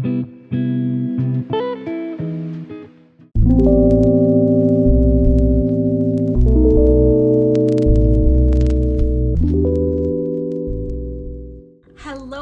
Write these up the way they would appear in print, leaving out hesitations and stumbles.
Hello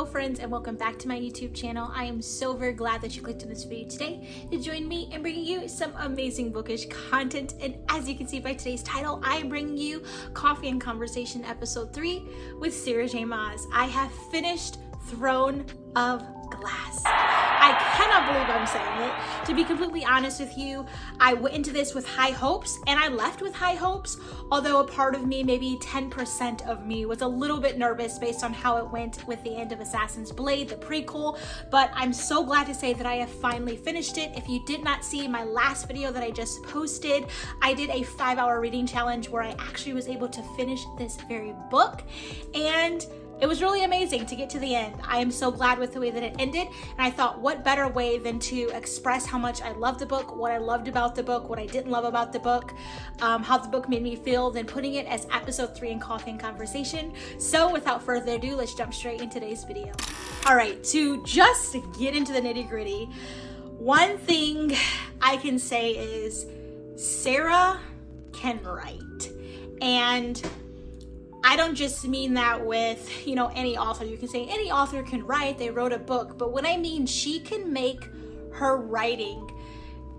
friends, and welcome back to my YouTube channel. I am so very glad that you clicked on this video today to join me in bringing you some amazing bookish content. And as you can see by today's title, I am bringing you Coffee and Conversation episode 3 with Sarah J. Maas. I have finished Throne of Glass. I cannot believe I'm saying it. To be completely honest with you, I went into this with high hopes and I left with high hopes, although a part of me, maybe 10% of me, was a little bit nervous based on how it went with the end of Assassin's Blade, the prequel, but I'm so glad to say that I have finally finished it. If you did not see my last video that I just posted, I did a 5-hour reading challenge where I actually was able to finish this very book, and it was really amazing to get to the end. I am so glad with the way that it ended, and I thought what better way than to express how much I loved the book, what I loved about the book, what I didn't love about the book, how the book made me feel, than putting it as episode 3 in Coffee and Conversation. So without further ado, let's jump straight into today's video. All right, to just get into the nitty-gritty, one thing I can say is Sarah can write. And I don't just mean that with, any author. You can say any author can write, they wrote a book, but what I mean, she can make her writing,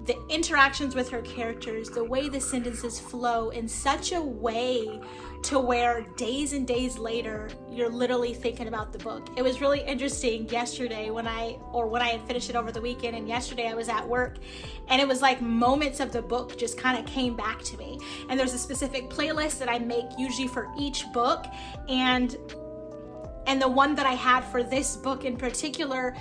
the interactions with her characters, the way the sentences flow in such a way to where days and days later, you're literally thinking about the book. It was really interesting yesterday when I had finished it over the weekend, and yesterday I was at work, and it was like moments of the book just kind of came back to me. And there's a specific playlist that I make usually for each book, and the one that I had for this book in particular,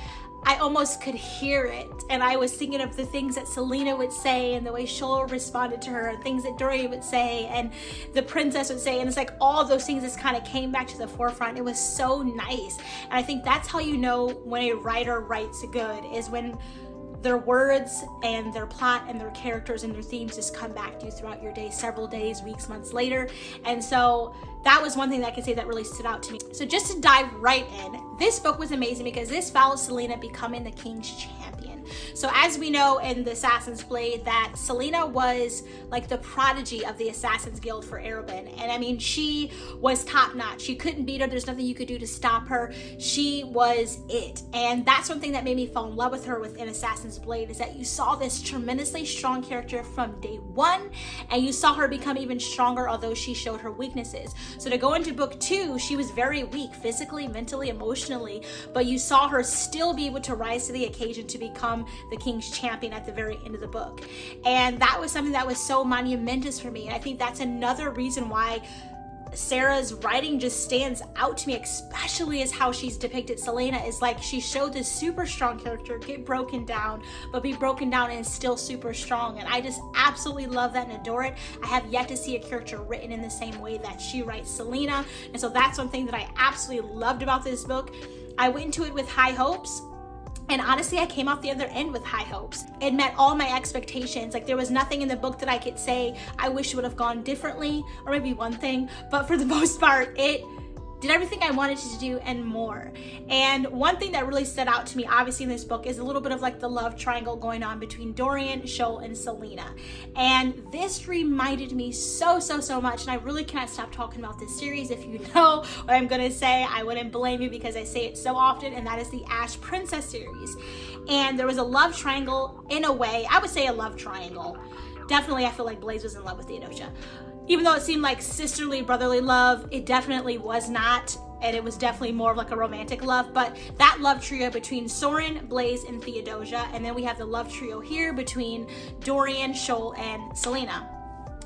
I almost could hear it, and I was thinking of the things that Selena would say and the way Shoal responded to her, and things that Dorian would say and the princess would say, and it's like all of those things just kind of came back to the forefront. It was so nice, and I think that's how you know when a writer writes good, is when their words and their plot and their characters and their themes just come back to you throughout your day, several days, weeks, months later. And so that was one thing that I can say that really stood out to me. So just to dive right in, this book was amazing because this follows Selena becoming the king's champion. So as we know in the Assassin's Blade, that Selena was like the prodigy of the Assassin's Guild for Erebin. And I mean, she was top notch. You couldn't beat her. There's nothing you could do to stop her. She was it. And that's one thing that made me fall in love with her within Assassin's Blade, is that you saw this tremendously strong character from day one, and you saw her become even stronger, although she showed her weaknesses. So to go into book 2, she was very weak physically, mentally, emotionally, but you saw her still be able to rise to the occasion to become the king's champion at the very end of the book. And that was something that was so monumentous for me. And I think that's another reason why Sarah's writing just stands out to me, especially as how she's depicted Selena, is like she showed this super strong character get broken down, but be broken down and still super strong. And I just absolutely love that and adore it. I have yet to see a character written in the same way that she writes Selena. And so that's one thing that I absolutely loved about this book. I went into it with high hopes, and honestly, I came off the other end with high hopes. It met all my expectations. Like, there was nothing in the book that I could say I wish it would have gone differently, or maybe one thing, but for the most part, it did everything I wanted to do and more. And one thing that really stood out to me, obviously, in this book is a little bit of like the love triangle going on between Dorian, Shoal, and Selena. And this reminded me so much, and I really cannot stop talking about this series. If you know what I'm gonna say, I wouldn't blame you because I say it so often, and that is the Ash Princess series. And there was a love triangle in a way. I would say a love triangle. Definitely, I feel like Blaze was in love with Theodosia. Even though it seemed like sisterly, brotherly love, it definitely was not. And it was definitely more of like a romantic love. But that love trio between Soren, Blaze, and Theodosia. And then we have the love trio here between Dorian, Shoal, and Selena.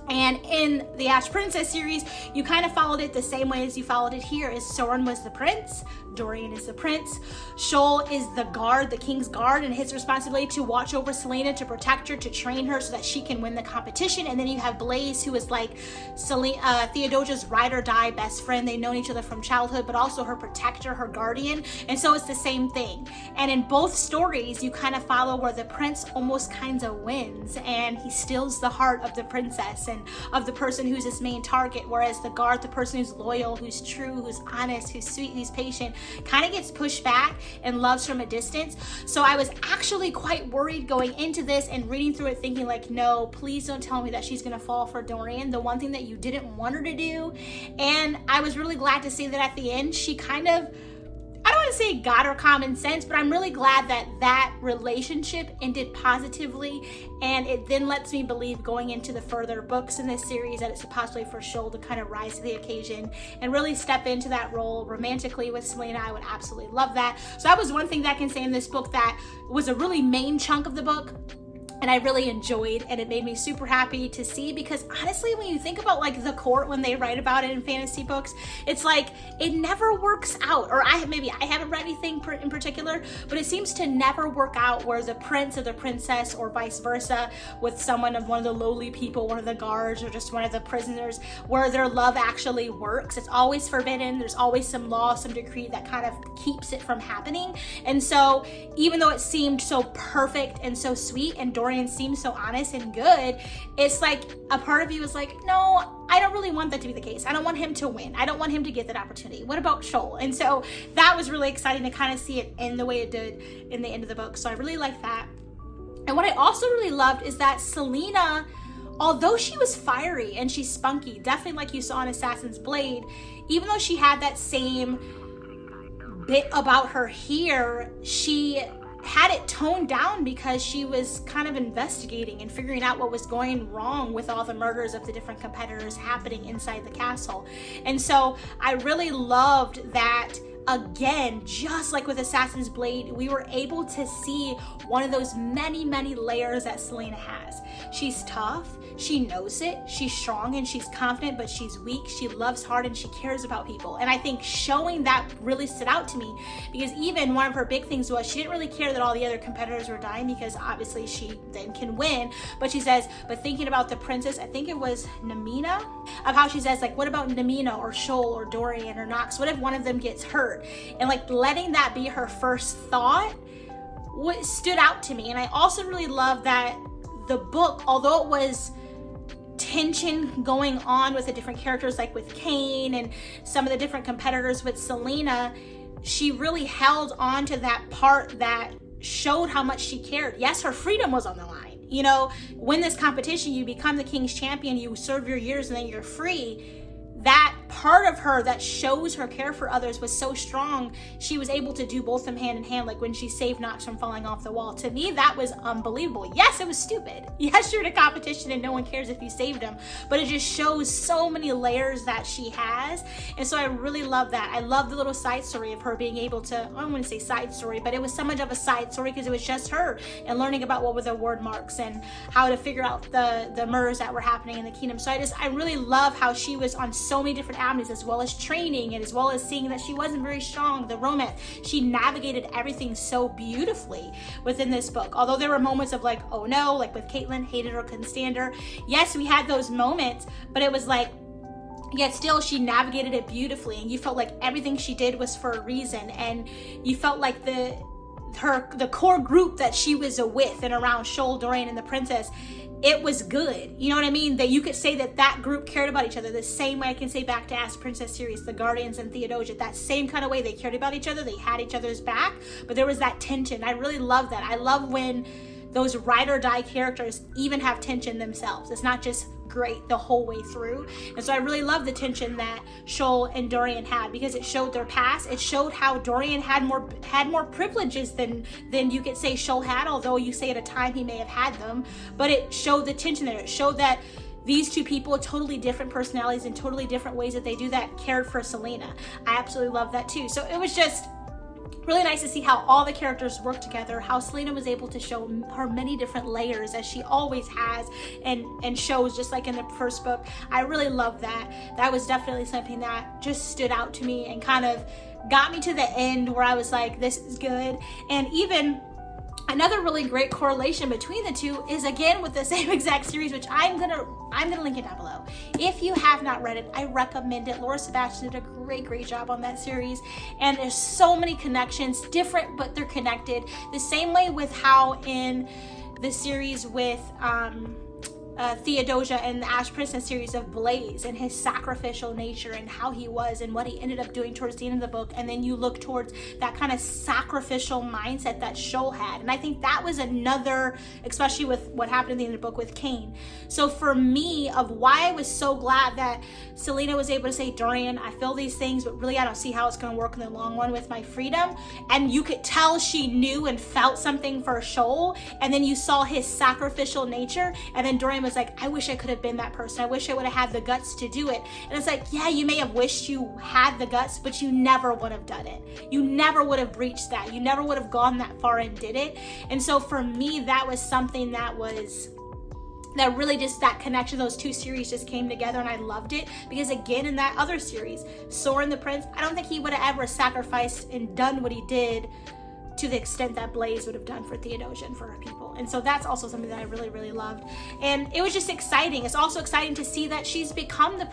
And in the Ash Princess series, you kind of followed it the same way as you followed it here. Is Soren was the prince, Dorian is the prince, Shoal is the guard, the king's guard, and his responsibility to watch over Selena, to protect her, to train her so that she can win the competition. And then you have Blaze, who is like Theodosia's ride or die best friend. They've known each other from childhood, but also her protector, her guardian. And so it's the same thing. And in both stories, you kind of follow where the prince almost kind of wins, and he steals the heart of the princess. person of the person who's his main target, whereas the guard, the person who's loyal, who's true, who's honest, who's sweet, who's patient, kind of gets pushed back and loves from a distance. So I was actually quite worried going into this and reading through it thinking like, no, please don't tell me that she's gonna fall for Dorian, the one thing that you didn't want her to do. And I was really glad to see that at the end she kind of, I don't want to say got her common sense, but I'm really glad that that relationship ended positively, and it then lets me believe going into the further books in this series that it's possibly for Shoal to kind of rise to the occasion and really step into that role romantically with Selena. I would absolutely love that. So that was one thing that I can say in this book that was a really main chunk of the book and I really enjoyed, and it made me super happy to see, because honestly, when you think about like the court, when they write about it in fantasy books, it's like it never works out. Or I haven't read anything in particular, but it seems to never work out where the prince or the princess or vice versa with one of the lowly people, one of the guards or just one of the prisoners, where their love actually works. It's always forbidden. There's always some law, some decree that kind of keeps it from happening. And so even though it seemed so perfect and so sweet and Dorian seemed so honest and good, it's like a part of you is like, no, I don't really want that to be the case. I don't want him to win. I don't want him to get that opportunity. What about Shoal? And so that was really exciting to kind of see it end the way it did in the end of the book. So I really like that. And what I also really loved is that Selena, although she was fiery and she's spunky, definitely like you saw in Assassin's Blade, even though she had that same bit about her here, she had it toned down because she was kind of investigating and figuring out what was going wrong with all the murders of the different competitors happening inside the castle. And so I really loved that. Again, just like with Assassin's Blade, we were able to see one of those many, many layers that Selena has. She's tough, she knows it, she's strong and she's confident, but she's weak, she loves hard, and she cares about people. And I think showing that really stood out to me, because even one of her big things was she didn't really care that all the other competitors were dying, because obviously she then can win. But she says, but thinking about the princess, I think it was Namina, of how she says, like, what about Namina or Shoal or Dorian or Nox? What if one of them gets hurt? And like letting that be her first thought, what stood out to me. And I also really love that the book, although it was tension going on with the different characters, like with Kane and some of the different competitors with Selena, she really held on to that part that showed how much she cared. Yes, her freedom was on the line. You know, win this competition, you become the king's champion, you serve your years, and then you're free. That part of her that shows her care for others was so strong, she was able to do both of them hand in hand, like when she saved Nox from falling off the wall. To me, that was unbelievable. Yes, it was stupid. Yes, you're in a competition and no one cares if you saved them, but it just shows so many layers that she has. And so I really love that. I love the little side story of her being able to, I don't want to say side story, but it was so much of a side story because it was just her and learning about what were the word marks and how to figure out the murders that were happening in the kingdom. So I really love how she was on so many different avenues, as well as training and as well as seeing that she wasn't very strong, the romance. She navigated everything so beautifully within this book. Although there were moments of like, oh no, like with Caitlin, hated her, couldn't stand her. Yes, we had those moments, but it was like, yet still she navigated it beautifully, and you felt like everything she did was for a reason, and you felt like the core group that she was with and around Shoal, Dorian, and the princess, it was good. You know what I mean? That you could say that group cared about each other the same way I can say back to Ask Princess series, the Guardians and Theodosia, that same kind of way they cared about each other. They had each other's back, but there was that tension. I really love that. I love when those ride or die characters even have tension themselves. It's not just great the whole way through. And so I really love the tension that Shoal and Dorian had, because it showed their past. It showed how Dorian had more privileges than you could say Shoal had, although you say at a time he may have had them. But it showed the tension there. It showed that these two people, totally different personalities and totally different ways that they do that, cared for Selena. I absolutely love that too. So it was just really nice to see how all the characters work together, how Selena was able to show her many different layers as she always has and shows, just like in the first book. I really love that. That was definitely something that just stood out to me and kind of got me to the end where I was like, this is good. And even another really great correlation between the two is again with the same exact series, which I'm gonna link it down below. If you have not read it, I recommend it. Laura Sebastian did a great job on that series, and there's so many connections, different but they're connected. The same way with how in the series with Theodosia and the Ash Princess series of Blaze and his sacrificial nature and how he was and what he ended up doing towards the end of the book, and then you look towards that kind of sacrificial mindset that Shoal had. And I think that was another, especially with what happened in the end of the book with Cain. So for me, of why I was so glad that Selena was able to say, Dorian, I feel these things, but really I don't see how it's going to work in the long run with my freedom. And you could tell she knew and felt something for Shoal, and then you saw his sacrificial nature, and then Dorian was like, I wish I could have been that person. I wish I would have had the guts to do it. And it's like, yeah, you may have wished you had the guts, but you never would have done it. You never would have breached that. You never would have gone that far and did it. And so for me, that was something that really just, that connection, those two series just came together, and I loved it. Because again, in that other series, Soren the Prince, I don't think he would have ever sacrificed and done what he did to the extent that Blaze would have done for Theodosia and for her people. And so that's also something that I really, really loved. And it was just exciting. It's also exciting to see that she's become the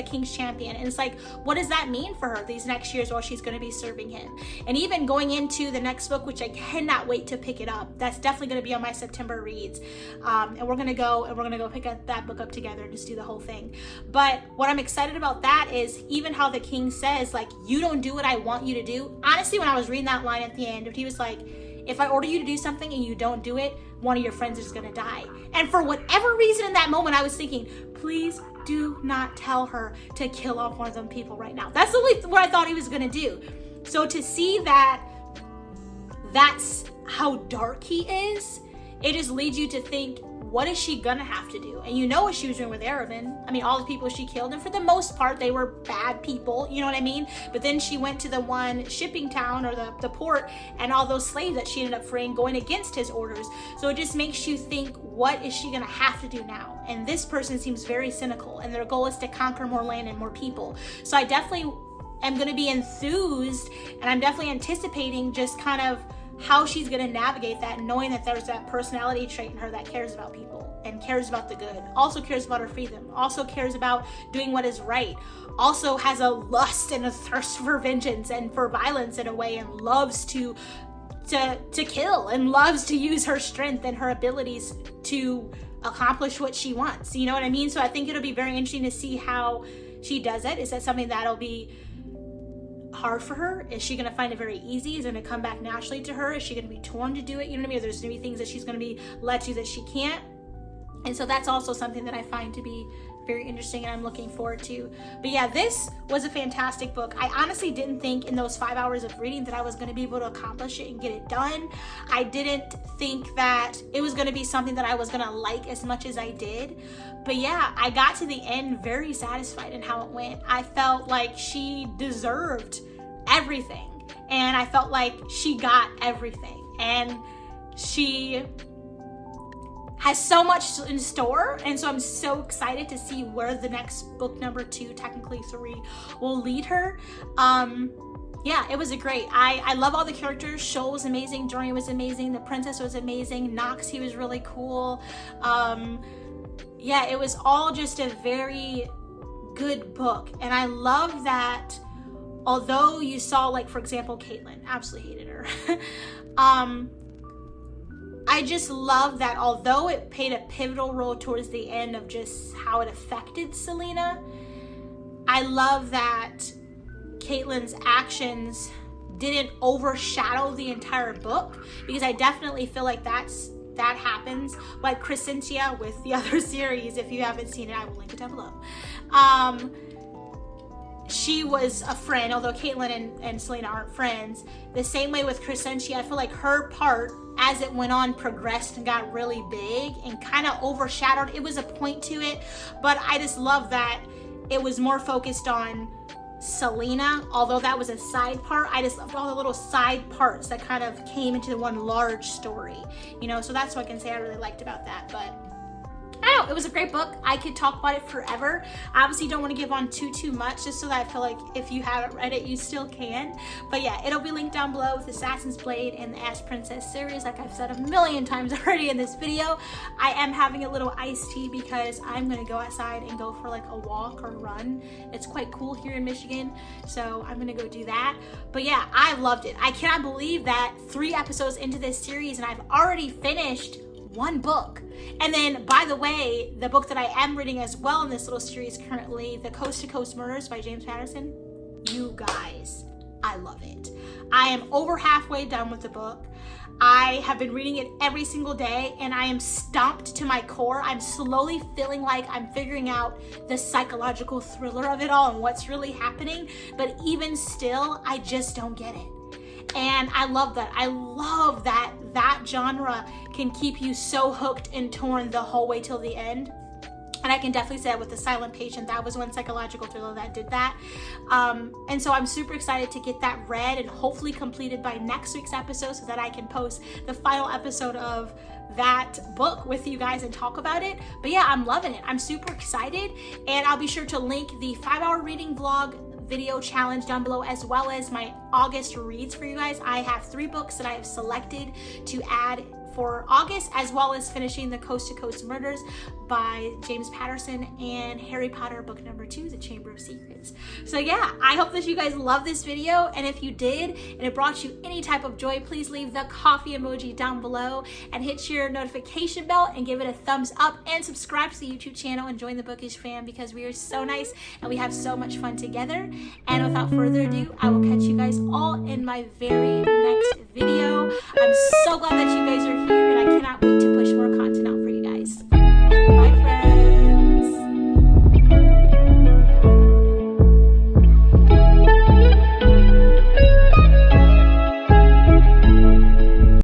King's champion. And it's like, what does that mean for her these next years while she's going to be serving him? And even going into the next book, which I cannot wait to pick it up. That's definitely going to be on my September reads. And we're going to go pick up that book up together and just do the whole thing. But what I'm excited about that is even how the King says, like, you don't do what I want you to do. Honestly, when I was reading that line at the end, he was like, if I order you to do something and you don't do it, one of your friends is gonna die. And for whatever reason in that moment, I was thinking, please do not tell her to kill off one of them people right now. That's what I thought he was gonna do. So to see that that's how dark he is, it just leads you to think, what is she gonna have to do? And you know what she was doing with Arabin. I mean, all the people she killed, and for the most part, they were bad people, you know what I mean? But then she went to the one shipping town, or the port, and all those slaves that she ended up freeing, going against his orders. So it just makes you think, what is she gonna have to do now? And this person seems very cynical, and their goal is to conquer more land and more people. So I definitely am gonna be enthused, and I'm definitely anticipating just kind of how she's going to navigate that, knowing that there's that personality trait in her that cares about people and cares about the good, also cares about her freedom, also cares about doing what is right, also has a lust and a thirst for vengeance and for violence in a way, and loves to kill, and loves to use her strength and her abilities to accomplish what she wants. You know what I mean? So I think it'll be very interesting to see how she does it. Is that something that'll be hard for her? Is she going to find it very easy? Is it going to come back naturally to her? Is she going to be torn to do it? You know what I mean? Or there's going to be things that she's going to be led to that she can't. And so that's also something that I find to be very interesting, and I'm looking forward to. But yeah, this was a fantastic book. I honestly didn't think in those 5 hours of reading that I was going to be able to accomplish it and get it done. I didn't think that it was going to be something that I was going to like as much as I did. But yeah, I got to the end very satisfied in how it went. I felt like she deserved everything, and I felt like she got everything, and she has so much in store. And so I'm so excited to see where the next book, number 2, technically 3, will lead her. Yeah, it was a great, I love all the characters. Shoal was amazing, Dorian was amazing, the princess was amazing, Nox, he was really cool. Yeah, it was all just a very good book. And I love that although you saw, like, for example, Caitlin, absolutely hated her. I just love that although it played a pivotal role towards the end of just how it affected Selena, I love that Caitlin's actions didn't overshadow the entire book, because I definitely feel like that happens. Like Crescentia with the other series, if you haven't seen it, I will link it down below. She was a friend, although Caitlin and Selena aren't friends. The same way with Crescentia, I feel like her part, as it went on, progressed and got really big and kind of overshadowed. It was a point to it, but I just love that it was more focused on Selena, although that was a side part. I just loved all the little side parts that kind of came into the one large story, you know, so that's what I can say I really liked about that. But I don't know, it was a great book. I could talk about it forever. I obviously don't want to give on too much, just so that I feel like if you haven't read it, you still can. But yeah, it'll be linked down below with Assassin's Blade and the Ash Princess series, like I've said a million times already in this video. I am having a little iced tea because I'm going to go outside and go for like a walk or run. It's quite cool here in Michigan, so I'm going to go do that. But yeah, I loved it. I cannot believe that 3 episodes into this series and I've already finished one book. And then, by the way, the book that I am reading as well in this little series currently, The Coast to Coast Murders by James Patterson, you guys, I love it. I am over halfway done with the book. I have been reading it every single day and I am stumped to my core. I'm slowly feeling like I'm figuring out the psychological thriller of it all and what's really happening. But even still, I just don't get it. And I love that. I love that that genre can keep you so hooked and torn the whole way till the end. And I can definitely say that with The Silent Patient, that was one psychological thriller that did that. And so I'm super excited to get that read and hopefully completed by next week's episode so that I can post the final episode of that book with you guys and talk about it. But yeah, I'm loving it. I'm super excited. And I'll be sure to link the 5-hour reading vlog video challenge down below, as well as my August reads for you guys. I have 3 books that I have selected to add for August, as well as finishing The Coast to Coast Murders by James Patterson and Harry Potter book number 2, The Chamber of Secrets. So yeah, I hope that you guys love this video, and if you did and it brought you any type of joy, please leave the coffee emoji down below and hit your notification bell and give it a thumbs up and subscribe to the YouTube channel and join the Bookish fam, because we are so nice and we have so much fun together. And without further ado, I will catch you guys all in my very next video. I'm